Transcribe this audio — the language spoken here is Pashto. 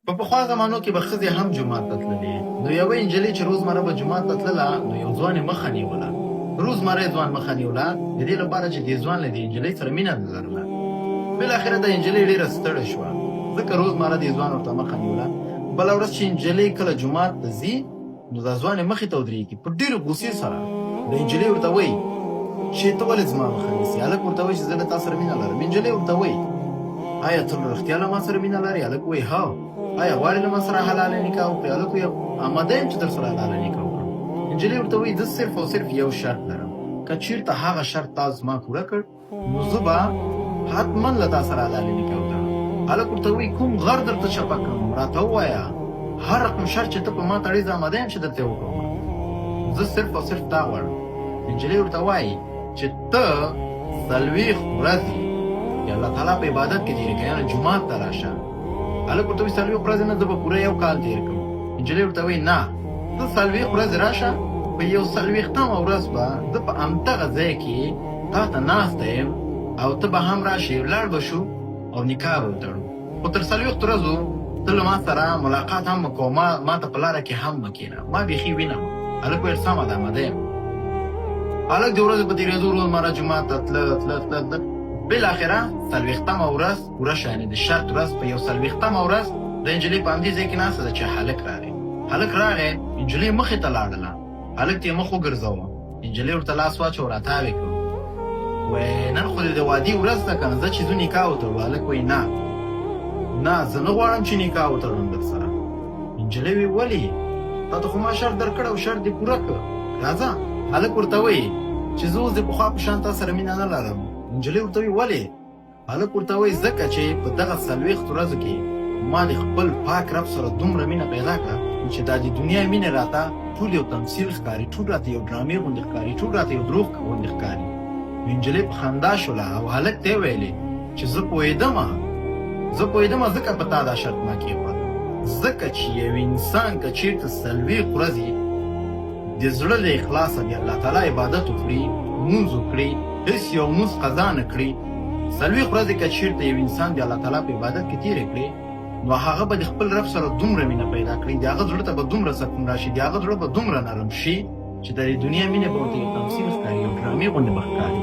په پخوا زمانو کې به ښځې هم جومات ته تللې. نو یوه نجلۍ چې روزمره به جومات ته تلله، نو یو ځوان یې مخه نیوله. روزمره یې ځوان مخه نیوله د دې لپاره چې دې ځوان له دې نجلۍ سره مینه لرله. بالاخره د نجلۍ ډېره ستړې شوه، ځکه روزمره دې ځوان ورته مخه نیوله. بله ورځ چې نجلۍ کله جومات ته ځي، نو دا ځوان یې مخې ته ودرېږي په ډېرې غوسې سره. د نجلۍ ورته وایي چې ته ولې زما مخه نیسې؟ هلک ورته وایي چې زه له تا سره مینه لرم. نجلۍ ورته وایي آیا ته رښتیا له ما سره مینه لرې؟ هلک وایي هو. آیا غواړې له ما سره حلاله نکاح وکړې؟ هلک وایي اماده یم چې در سره حلاله نکاح وکړم. نجلۍ ورته وایي زه صرف او صرف یو شرط لرم، که چېرته هغه شرط تا زما پوره کړ، نو زه به حتما له تا سره حلاله نکاح وکړم. هلک ورته وایي کوم غر درته چپه کړم؟ راته ووایه هر رقم شرط چې ته په ما تړې زه اماده یم چې درته یې وکړم. زه صرف او صرف تا غواړم. نجلۍ ورته وایي چې ته 40 ورځې د الله تعالی په عبادت کې تېرې کړې، یعنې جومات ته راشه. هلک ورته وایي 40 ورځې نه، زه به پوره یو کال تېر کړم. نجلۍ ورته وایي نه، ته 40 ورځې راشه، په یو 40مه ورځ به زه په همدغه ځای کې تا ته ناسته یم او ته به هم راشې، ولاړ به شو او نکاح به وتړو. خو تر 40 ورځو ته له ما سره ملاقات هم مه کوه، ما ته په لاره کې هم مه کښېنه، ما بیخي وینم. هلک ویل سمه ده، اماده یم. هلک د ورځې په تېرېدو روزمره جومات ته تله. بالاخره 40مه ورځ پوره شوه، یعنې د شرط ورځ په یو 40مه ورځ د نجلۍ په همدې ځای کې ناسته ده چې هلک راغی. نجلۍ مخې ته لاړله، هلک ته یې مخ وګرځوه. نجلۍ ورته لاس واچو، راتاوې کړو. وایي نن خو د وادي ورځ ده که نه، زه چې ځو نکاح وتړو. هلک وایي نه زه نه غواړم چې نکاح وتړم در سره. نجلۍ وایي ولې؟ تا ته خو ما شرط در کړ او شرط دې پوره کړ، راځه. هلک ورته وایي چې زه اوس د پخوا په شان تا سره مینه نه لرم. نجلۍ ورته وایي ولې؟ هلک ورته وایي ځکه چې په دغه 40 ورځو کې ما د خپل پاک رب سره دومره مینه پیدا کړه چې دا د دنیا مینه راته ټول یو تمثیل ښکاري، ټول راته یو ډرامې غوندې ښکاري، ټول راته یو دروغ غوندې ښکاري. نجلۍ په خندا شوله او هلک ته یې ویلې چې زه پوهېدم ځکه په تا دا شرط ما کېښود، ځکه چې یو انسان که چېرته 40 ورځې د زړه له اخلاصه د الله تعالی عبادت وکړي، لمونځ وکړي، هېڅ یو لمونځ قضا نه کړي، 40 ورځې که چېرته یو انسان د الله تعالی په عبادت کې تېرې کړي، نو هغه به د خپل رب سره دومره مینه پیدا کړي، د هغه زړه ته به دومره سکون راشي، د هغه زړه به دومره نرم شي چې د دنیا مینه به ورته یو تمثیل ښکاري، یو ډرامې غوندې به ښکاري.